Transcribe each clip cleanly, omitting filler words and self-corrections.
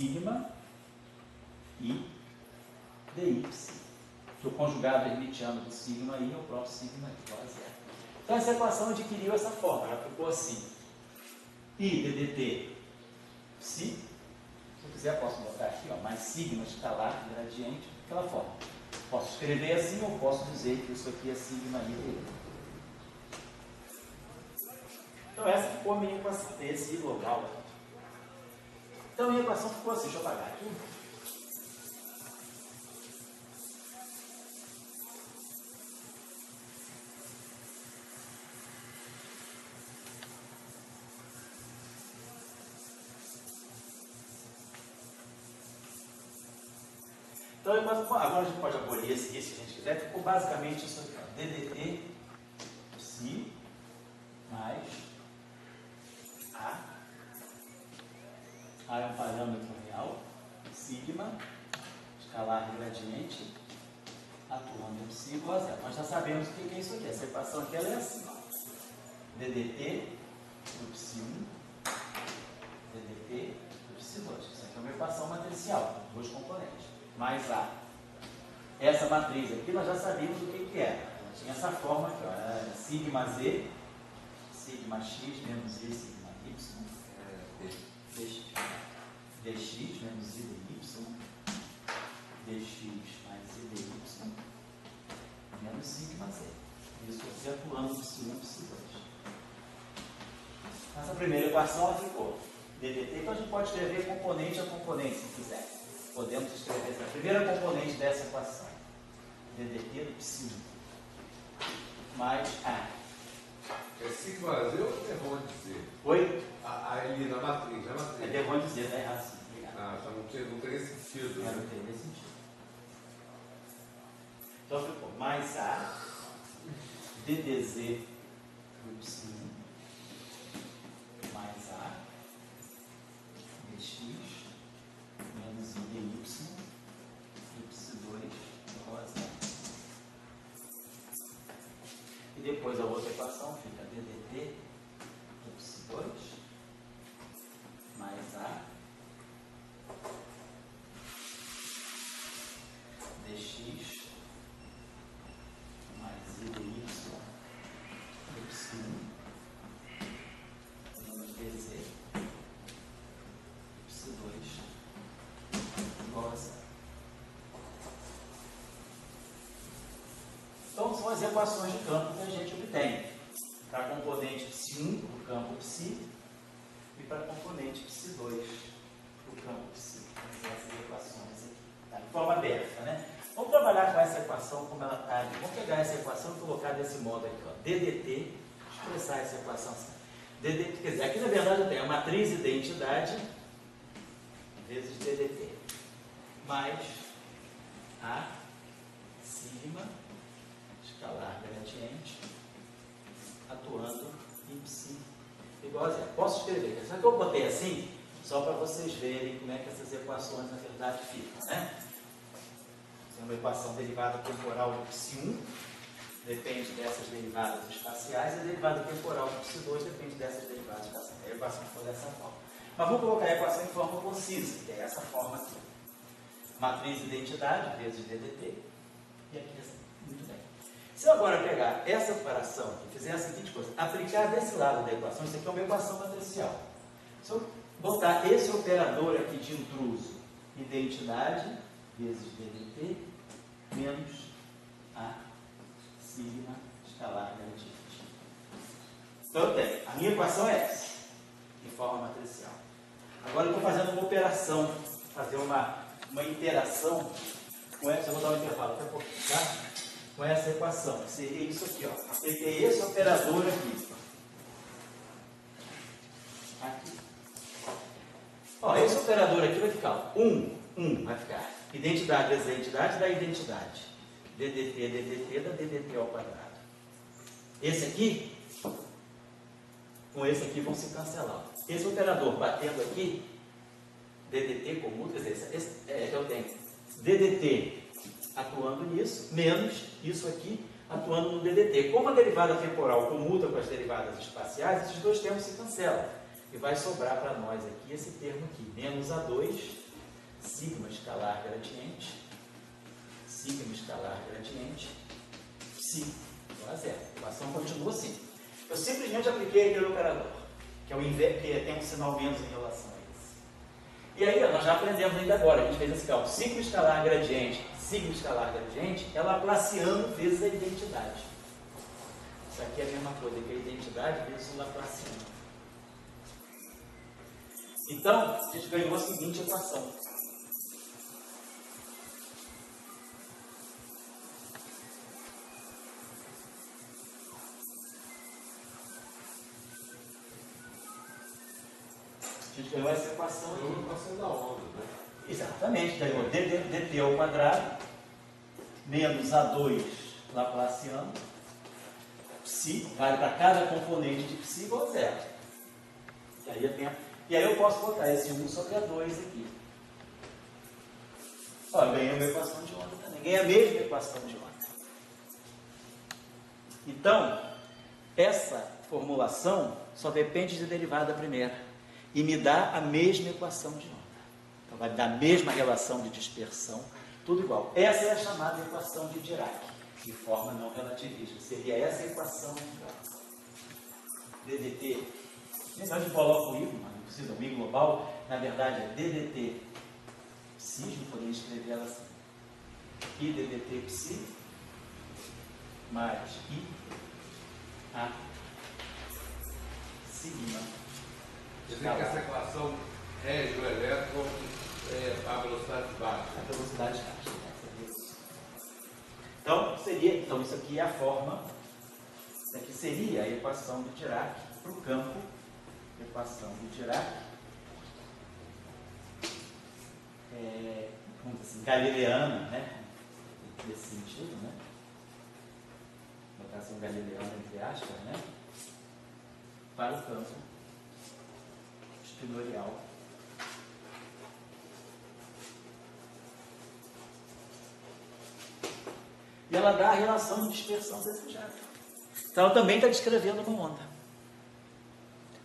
sigma e dy. Que o conjugado hermitiano do sigma i é o próprio sigma igual a zero. Então essa equação adquiriu essa forma, ela ficou assim. I ddt psi, se eu quiser posso botar aqui, ó, mais sigma escalar gradiente, daquela forma. Posso escrever assim ou posso dizer que isso aqui é sigma i dy. Então essa ficou a minha equação, esse i local aqui. Então a minha equação ficou assim, deixa eu apagar aqui. Então, agora a gente pode abolir esse risco se a gente quiser. Ficou basicamente isso aqui, ó, ddt psi mais A é um parâmetro real, sigma, escalar gradiente, atuando em psi igual a zero. Nós já sabemos o que é isso aqui. Essa equação aqui ela é assim, ó, ddt do psi 1, ddt do psi 2. Isso aqui é uma equação matricial, com dois componentes. Mais A. Essa matriz aqui nós já sabíamos o que era. Ela tinha essa forma aqui, ó, era sigma z, sigma x menos i, sigma y, dx menos i dy, dx mais i dy, menos sigma z. Isso aqui atuando no psi 1, psi 2. Essa primeira equação ela ficou ddt, então a gente pode escrever componente a componente, se quiser. Podemos escrever essa primeira componente dessa equação, ddt do psi 1 mais A. É sigma z ou Derronde z? Oi? Ali na matriz, na matriz. É Derronde z, né? Assim, obrigado. Ah, só não teria sentido. Não teria sentido. Então ficou mais A, ddz do psi 1 mais A, dx menos i dy do psi 2 igual a zero. E depois a outra equação fica ddt do psi 2 mais A dx mais i dy do psi 1 menos dz do psi 2 igual a zero. Então são as equações de campo que a gente obtém para a componente psi1 do campo psi e para a componente psi2 do campo psi. Essas equações aqui, tá? De forma aberta, né? Vamos trabalhar com essa equação como ela está ali. Vamos pegar essa equação e colocar desse modo aqui, ó, ddt, expressar essa equação assim. Ddt, quer dizer, aqui na verdade eu tenho a matriz identidade vezes ddt mais A sigma escalar gradiente atuando em psi igual a zero. Posso escrever? Só que eu botei assim, só para vocês verem como é que essas equações na verdade ficam, né? Tem uma equação derivada temporal do psi 1, depende dessas derivadas espaciais, e a derivada temporal do psi 2 depende dessas derivadas espaciais. A equação ficou dessa forma. Mas vamos colocar a equação em forma concisa, que é essa forma aqui. Matriz identidade vezes ddt, e aqui assim. Muito bem. Se eu agora pegar essa operação e fizer a seguinte coisa, aplicar desse lado da equação, isso aqui é uma equação matricial. Se eu botar esse operador aqui de intruso, identidade vezes ddt menos A sigma escalar gradiente. Então eu tenho, a minha equação é essa, de forma matricial. Agora eu estou fazendo uma operação, fazer uma interação com essa, eu vou dar um intervalo daqui a pouquinho, tá? Com essa equação, que seria isso aqui, ó. Apliquei esse operador aqui. Aqui. Ó, esse operador aqui vai ficar 1 vai ficar identidade vezes identidade da identidade. ddt da ddt ao quadrado. Esse aqui, com esse aqui vão se cancelar. Esse operador batendo aqui, ddt comum, quer dizer, eu tenho ddt atuando nisso, menos isso aqui atuando no ddt. Como a derivada temporal comuta com as derivadas espaciais, esses dois termos se cancelam. E vai sobrar para nós aqui esse termo aqui, menos A2 sigma escalar gradiente, psi igual a zero. A equação continua assim. Eu simplesmente apliquei aquele operador, que é o inverso, que tem um sinal menos em relação a esse. E aí, nós já aprendemos ainda agora, a gente fez esse cálculo. Sigma escalar gradiente, é Laplaciano vezes a identidade. Isso aqui é a mesma coisa que a identidade vezes o Laplaciano. Então, a gente ganhou a seguinte equação. A gente ganhou essa equação aqui. É a equação da onda, né? Exatamente, ganhou dt ao quadrado menos A2 Laplaciano, psi, vale para cada componente de psi igual a zero. E aí eu posso botar esse 1 sobre A2 aqui. Ó, eu ganhei uma equação de onda também. Ganhei a mesma equação de onda. Então, essa formulação só depende de derivada da primeira. E me dá a mesma equação de onda. Então, vai me dar a mesma relação de dispersão, tudo igual. Essa é a chamada equação de Dirac, de forma não relativista. Seria essa a equação de DDT. A gente coloca o I, mas não precisa, o I global, na verdade é DDT psi, a gente poderia escrever ela assim. I DDT psi mais I A sigma. Quer dizer que essa equação rege o elétron a velocidade baixa. A velocidade baixa. Então, isso aqui é a forma. Isso aqui seria a equação de Dirac para o campo. Equação de Dirac. Vamos dizer assim, galileana, né? Nesse sentido, né? Notação galileana entre aspas, né? Para o campo espinorial. E ela dá a relação de dispersão desejada. Então ela também está descrevendo uma onda.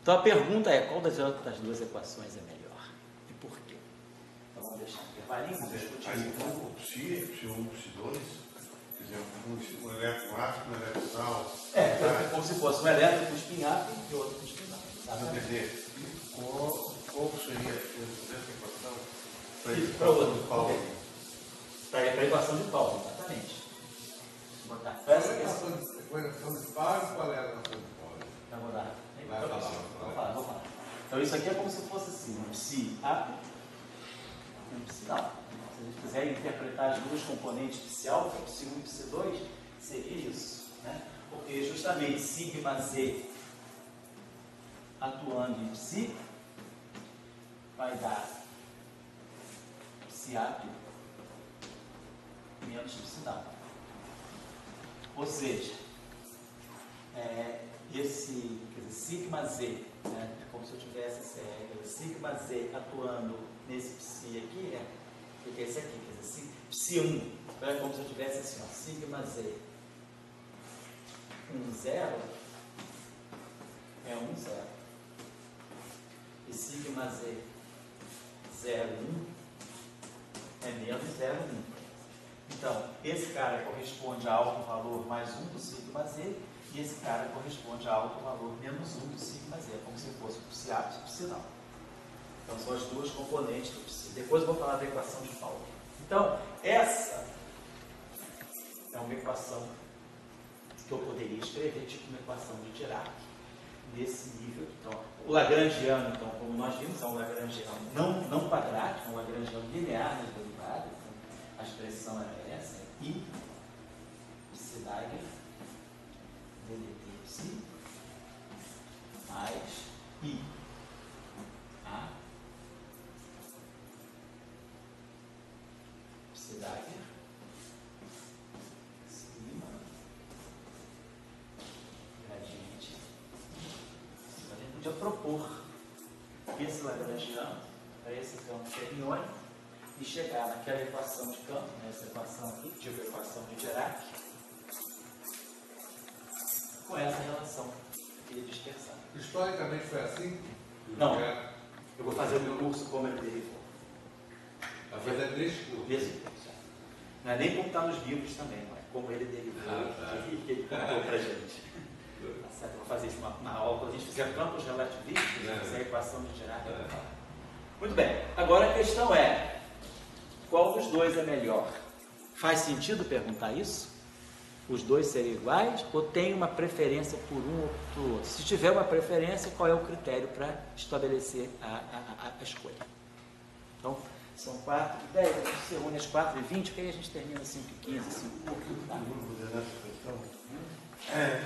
Então a pergunta é, qual das duas equações é melhor? E por quê? Então vamos deixar intervalinho, vamos discutir. Aí então o psi, psi1, psi2, quer dizer, um elétron ácido, um elétron sal. É como se fosse um elétron com espinhato e outro com espinhato. Quer dizer, qual seria essa equação para o outro Paulo? Para a equação de Paulo, exatamente. Vou botar essa equação de Paulo, qual é a equação de Paulo? Vou dar. Vou falar. Então isso aqui é como se fosse assim, um psi A, um psi não. Se a gente quiser interpretar as duas componentes psi alfa, psi 1 e psi 2, seria isso, né? Porque justamente sigma z atuando em psi vai dar psi A menos psi não. Ou seja, esse sigma z, né, é como se eu tivesse essa regra, sigma z atuando nesse psi aqui, que é esse aqui, quer dizer, psi 1, é como se eu tivesse assim, ó, sigma z 1, 0 é 1, 0. E sigma z 0, 1 é menos 0, 1. Então, esse cara corresponde a alto valor mais 1 do sigma z, e esse cara corresponde a alto valor menos 1 do sigma z, como se fosse o psi A e o psi não. Então, são as duas componentes do psi. Depois eu vou falar da equação de Paulo. Então, essa é uma equação que eu poderia escrever, tipo uma equação de Dirac, nesse nível. Então, o lagrangiano, então, como nós vimos, é um lagrangiano não quadrático, é um lagrangiano linear nas derivadas. Então, a expressão era essa, I psi Dagger DDT psi mais I A psi Dagger sigma gradiente. A gente podia propor esse lagrangiano para esse campo fermiônico e chegar naquela equação de campo, nessa equação aqui, tipo equação de Dirac, com essa relação de dispersão. Historicamente foi assim? Não. Eu vou fazer o meu curso como ele derivou. Mas é nesse curso. Nesse curso. Não é nem como está nos livros também, não é? Como ele derivou que ele contou para a gente. Tá certo? Eu vou fazer isso na aula, quando a gente fizer campos relativísticos, essa equação de Girard. Muito bem. Agora a questão é, qual dos dois é melhor? Faz sentido perguntar isso? Os dois serem iguais ou tem uma preferência por um ou por outro? Se tiver uma preferência, qual é o critério para estabelecer a escolha? Então, são 4 e 10, a gente se une às 4 e 20, que aí a gente termina 5 e 15, 5 e 15. O que eu vou fazer nessa questão é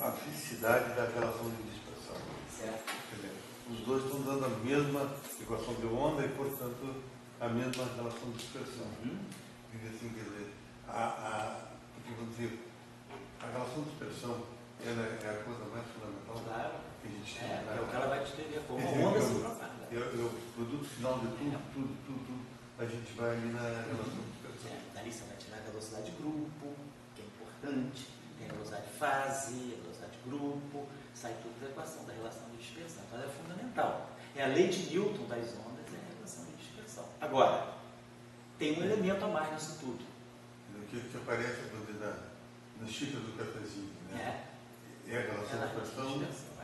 a fisicidade da relação de dispersão. Certo. Quer dizer, os dois estão dando a mesma equação de onda e, portanto, a mesma relação de dispersão. Assim, quer dizer, porque, vamos dizer, a relação de dispersão ela é a coisa mais fundamental que a gente tem. É o que ela vai descrever como onda se propaga. O produto final de tudo, a gente vai ali na relação de dispersão. Dali você vai tirar a velocidade de grupo, que é importante, tem a velocidade de fase, a velocidade de grupo, sai tudo da equação da relação de dispersão. Então ela é fundamental. É a lei de Newton das ondas, é a relação de dispersão. Agora, tem um elemento a mais nisso tudo. Que aparece nas xícaras do cafezinho, né? É a relação de dispersão.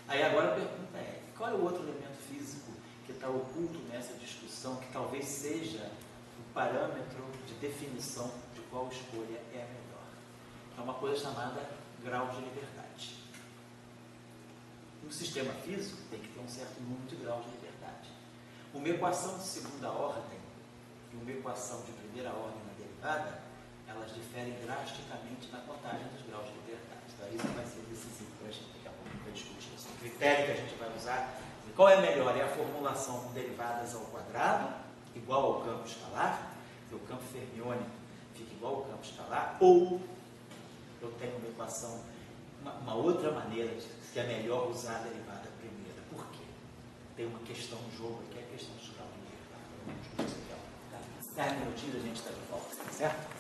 Aí agora a pergunta é, qual é o outro elemento físico que está oculto nessa discussão, que talvez seja o parâmetro de definição de qual escolha é a melhor? É uma coisa chamada grau de liberdade. No sistema físico tem que ter um certo número de graus de liberdade. Uma equação de segunda ordem e uma equação de primeira ordem na derivada, elas diferem drasticamente na contagem dos graus de liberdade. Então isso vai ser decisivo para a gente daqui a pouco vai discutir isso. O critério que a gente vai usar, qual é melhor? É a formulação com derivadas ao quadrado, igual ao campo escalar, que o campo fermiônico fica igual ao campo escalar, ou eu tenho uma equação, uma outra maneira que é melhor usar a derivada primeira. Por quê? Tem uma questão no jogo, que é a questão dos graus de liberdade. Vamos discutir isso aqui. 10 minutinhos a gente está de volta, certo?